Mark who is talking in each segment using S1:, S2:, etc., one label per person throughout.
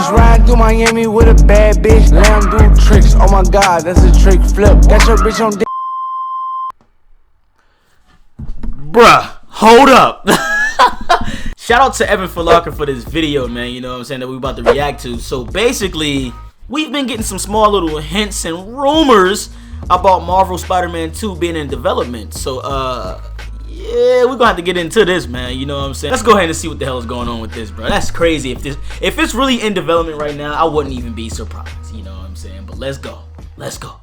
S1: just riding through Miami with a bad bitch. Let him do tricks. Oh my god, that's a trick flip. Got your bitch on dick.
S2: Bruh, hold up. Shout out to Evan Filarca for this video, man, you know what I'm saying, that we about to react to. So basically, we've been getting some small little hints and rumors about Marvel Spider-Man 2 being in development. So, yeah, we're gonna have to get into this, man, you know what I'm saying. Let's go ahead and see what the hell is going on with this, bro. That's crazy. If it's really in development right now, I wouldn't even be surprised, you know what I'm saying. But let's go. Let's go.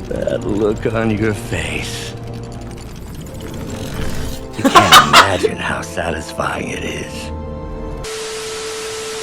S3: That look on your face. You can't imagine how satisfying it is.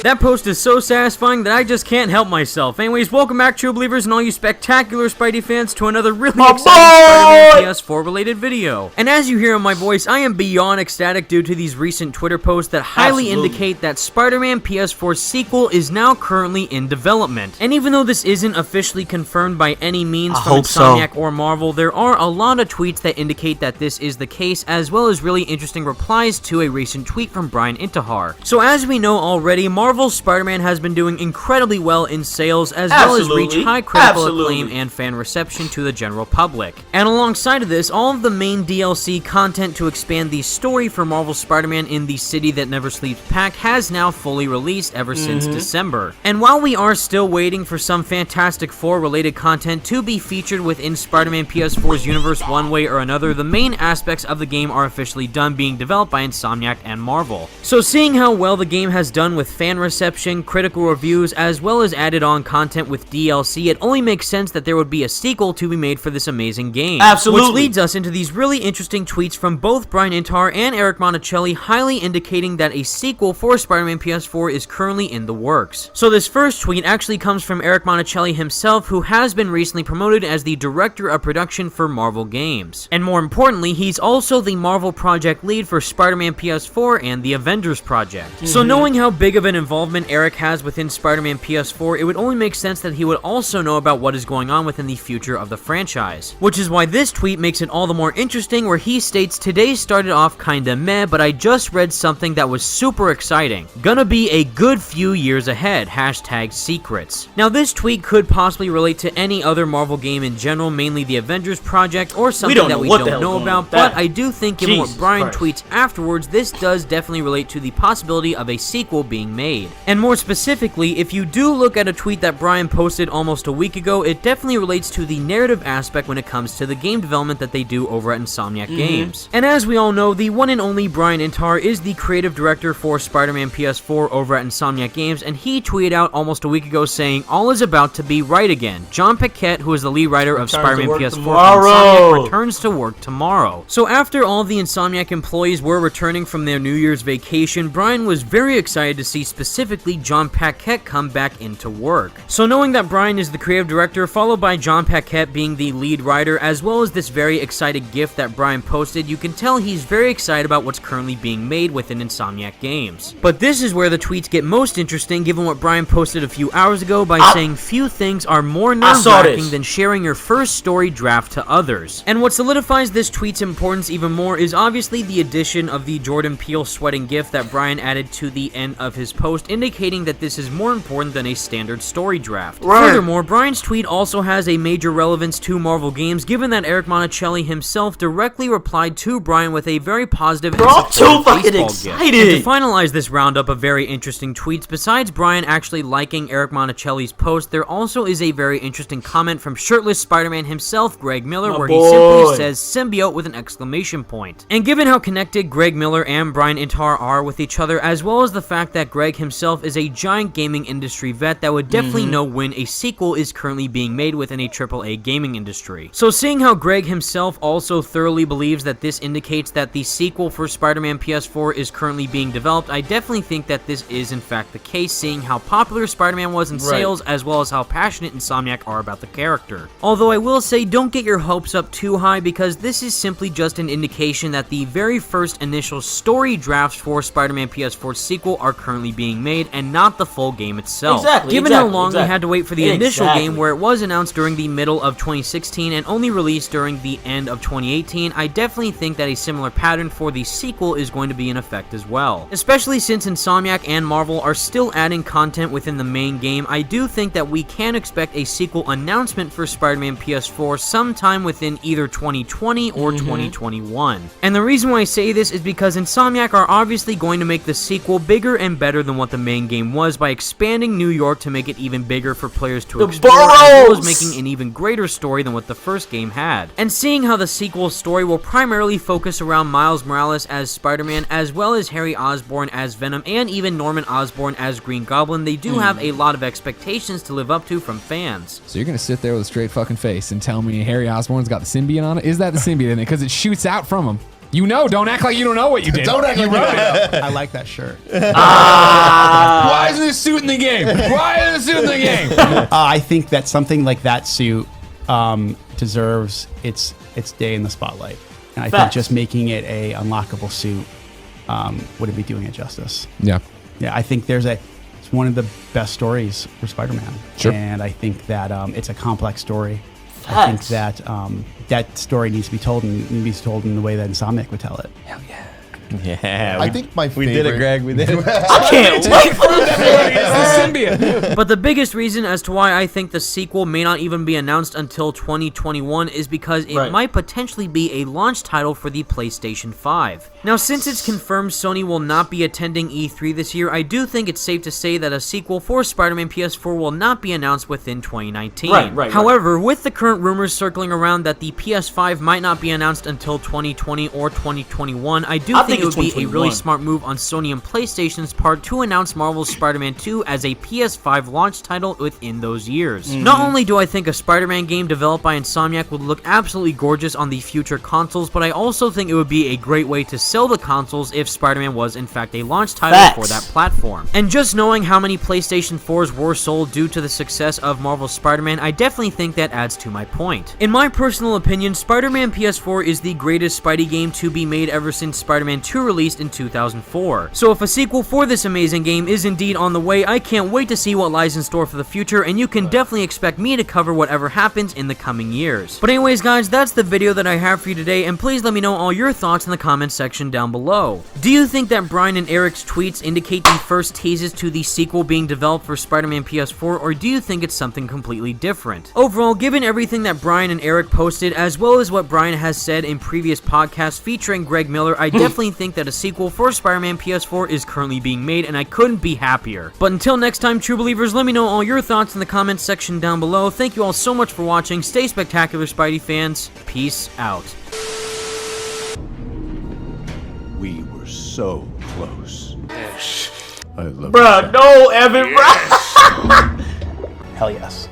S4: That post is so satisfying that I just can't help myself. Anyways, welcome back, true believers and all you spectacular Spidey fans, to another really exciting Spider-Man PS4 related video. And as you hear in my voice, I am beyond ecstatic due to these recent Twitter posts that highly indicate that Spider-Man PS4 sequel is now currently in development. And even though this isn't officially confirmed by any means from Insomniac or Marvel, there are a lot of tweets that indicate that this is the case, as well as really interesting replies to a recent tweet from Brian Intihar. So as we know already, Marvel's Spider-Man has been doing incredibly well in sales, as well as reach high critical acclaim and fan reception to the general public. And alongside of this, all of the main DLC content to expand the story for Marvel's Spider-Man in the City That Never Sleeps pack has now fully released ever since December. And while we are still waiting for some Fantastic Four related content to be featured within Spider-Man PS4's universe one way or another, the main aspects of the game are officially done being developed by Insomniac and Marvel. So seeing how well the game has done with fan reception, critical reviews, as well as added on content with DLC, it only makes sense that there would be a sequel to be made for this amazing game.
S2: Absolutely.
S4: Which leads us into these really interesting tweets from both Brian Intihar and Eric Monticelli, highly indicating that a sequel for Spider-Man PS4 is currently in the works. So this first tweet actually comes from Eric Monticelli himself, who has been recently promoted as the director of production for Marvel games. And more importantly, he's also the Marvel project lead for Spider-Man PS4 and the Avengers project. So knowing how big of an involvement Eric has within Spider-Man PS4, it would only make sense that he would also know about what is going on within the future of the franchise. Which is why this tweet makes it all the more interesting, where he states, "Today started off kinda meh, but I just read something that was super exciting. Gonna be a good few years ahead, #secrets. Now this tweet could possibly relate to any other Marvel game in general, mainly the Avengers project, or something that we don't know about, but I do think given what Brian tweets afterwards, this does definitely relate to the possibility of a sequel being made. And more specifically, if you do look at a tweet that Brian posted almost a week ago, it definitely relates to the narrative aspect when it comes to the game development that they do over at Insomniac Games. And as we all know, the one and only Brian Intihar is the creative director for Spider-Man PS4 over at Insomniac Games, and he tweeted out almost a week ago saying, "All is about to be right again. John Paquette, who is the lead writer of Spider-Man PS4 from Insomniac, returns to work tomorrow." So after all of the Insomniac employees were returning from their New Year's vacation, Brian was very excited to see specifically John Paquette come back into work. So knowing that Brian is the creative director, followed by John Paquette being the lead writer, as well as this very excited GIF that Brian posted, you can tell he's very excited about what's currently being made within Insomniac Games. But this is where the tweets get most interesting, given what Brian posted a few hours ago by saying, "Few things are more nerve-wracking than sharing your first story draft to others." And what solidifies this tweet's importance even more is obviously the addition of the Jordan Peele sweating GIF that Brian added to the end of his post, indicating that this is more important than a standard story draft. Furthermore, Brian's tweet also has a major relevance to Marvel games, given that Eric Monticelli himself directly replied to Brian with a very positive and supportive baseball GIF. And to finalize this roundup of very interesting tweets, besides Brian actually liking Eric Monticelli's post, there also is a very interesting comment from shirtless Spider-Man himself, Greg Miller, where he simply says symbiote with an exclamation point. And given how connected Greg Miller and Brian Intihar are with each other, as well as the fact that Greg himself is a giant gaming industry vet that would definitely know when a sequel is currently being made within a AAA gaming industry. So seeing how Greg himself also thoroughly believes that this indicates that the sequel for Spider-Man PS4 is currently being developed, I definitely think that this is in fact the case, seeing how popular Spider-Man was in sales, as well as how passionate Insomniac are about the character. Although I will say, don't get your hopes up too high, because this is simply just an indication that the very first initial story drafts for Spider-Man PS4 sequel are currently being being made and not the full game itself.
S2: Exactly.
S4: Given how long we had to wait for the initial game, where it was announced during the middle of 2016 and only released during the end of 2018, I definitely think that a similar pattern for the sequel is going to be in effect as well. Especially since Insomniac and Marvel are still adding content within the main game, I do think that we can expect a sequel announcement for Spider-Man PS4 sometime within either 2020 or 2021. And the reason why I say this is because Insomniac are obviously going to make the sequel bigger and better than what the main game was by expanding New York to make it even bigger for players to explore, as well as making an even greater story than what the first game had. And seeing how the sequel story will primarily focus around Miles Morales as Spider-Man, as well as Harry Osborn as Venom, and even Norman Osborn as Green Goblin, they do have a lot of expectations to live up to from fans.
S5: So you're gonna sit there with a straight fucking face and tell me Harry Osborn's got the symbiote on it? Is that the symbiote in it? Because it shoots out from him. You know, don't act like you don't know what you did.
S6: Don't act like you
S5: wrote
S6: don't
S5: it.
S6: I like that shirt.
S5: Why isn't this suit in the game? Why isn't this suit in the game?
S6: I think that something like that suit deserves its day in the spotlight. And I think just making it a unlockable suit wouldn't be doing it justice.
S5: Yeah.
S6: Yeah, I think it's one of the best stories for Spider-Man.
S5: Sure.
S6: And I think that it's a complex story. I think that that story needs to be told, and needs to be told in the way that Insomniac would tell it.
S5: Hell yeah.
S7: Yeah,
S8: I think my favorite.
S7: We did it, Greg. We did it.
S2: I can't wait for
S5: It's the symbiote.
S4: But the biggest reason as to why I think the sequel may not even be announced until 2021 is because it might potentially be a launch title for the PlayStation 5. Now, since it's confirmed Sony will not be attending E3 this year, I do think it's safe to say that a sequel for Spider-Man PS4 will not be announced within 2019. However, with the current rumors circling around that the PS5 might not be announced until 2020 or 2021, I do think it would be a really smart move on Sony and PlayStation's part to announce Marvel's Spider-Man 2 as a PS5 launch title within those years. Not only do I think a Spider-Man game developed by Insomniac would look absolutely gorgeous on the future consoles, but I also think it would be a great way to sell the consoles if Spider-Man was in fact a launch title for that platform. And just knowing how many PlayStation 4s were sold due to the success of Marvel's Spider-Man, I definitely think that adds to my point. In my personal opinion, Spider-Man PS4 is the greatest Spidey game to be made ever since Spider-Man 2 released in 2004. So if a sequel for this amazing game is indeed on the way, I can't wait to see what lies in store for the future, and you can definitely expect me to cover whatever happens in the coming years. But anyways guys, that's the video that I have for you today, and please let me know all your thoughts in the comments section down below. Do you think that Brian and Eric's tweets indicate the first teases to the sequel being developed for Spider-Man PS4, or do you think it's something completely different? Overall, given everything that Brian and Eric posted, as well as what Brian has said in previous podcasts featuring Greg Miller, I definitely think that a sequel for Spider-Man PS4 is currently being made, and I couldn't be happier. But until next time, true believers, let me know all your thoughts in the comments section down below. Thank you all so much for watching. Stay spectacular, Spidey fans. Peace out.
S8: We were so close. I love
S2: Bruh, no, Evan, bruh.
S6: Hell yes.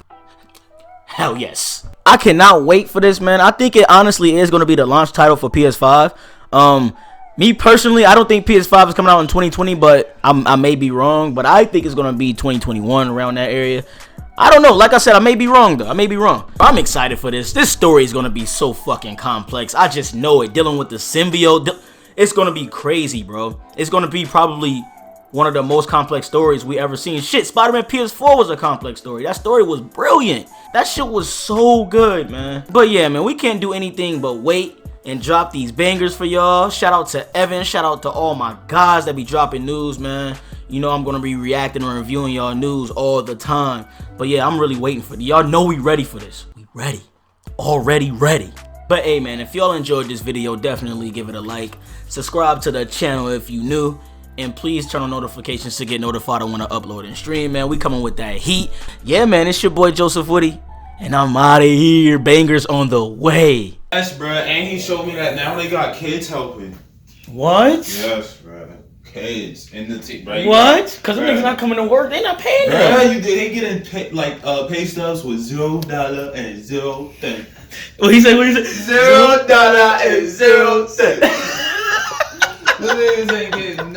S2: Hell yes. I cannot wait for this, man. I think it honestly is going to be the launch title for PS5. Me personally, I don't think PS5 is coming out in 2020, but I may be wrong. But I think it's going to be 2021, around that area. I don't know. Like I said, I may be wrong, though. I may be wrong. I'm excited for this. This story is going to be so fucking complex. I just know it. Dealing with the symbiote, it's going to be crazy, bro. It's going to be probably one of the most complex stories we ever seen. Shit, Spider-Man PS4 was a complex story. That story was brilliant. That shit was so good, man. But yeah, man, we can't do anything but wait and drop these bangers for y'all. Shout out to Evan. Shout out to all my guys that be dropping news, man. You know I'm going to be reacting and reviewing y'all news all the time. But yeah, I'm really waiting for it. Y'all know we ready for this. We ready. Already ready. But hey, man, if y'all enjoyed this video, definitely give it a like. Subscribe to the channel if you new. And please turn on notifications to get notified when I upload and stream, man. We coming with that heat. Yeah, man, it's your boy Joseph Witty. And I'm out of here. Bangers on the way.
S9: Yes, bro. And he showed me that now they got kids helping.
S2: What?
S9: Yes, bro. Kids in the team. Right?
S2: What? Because them niggas not coming to work. They not paying them.
S9: Yeah, you did. They getting pay stubs with $0 and 0 cent.
S2: What he said? What he said?
S9: $0 and 0 cent. Those niggas ain't getting nothing.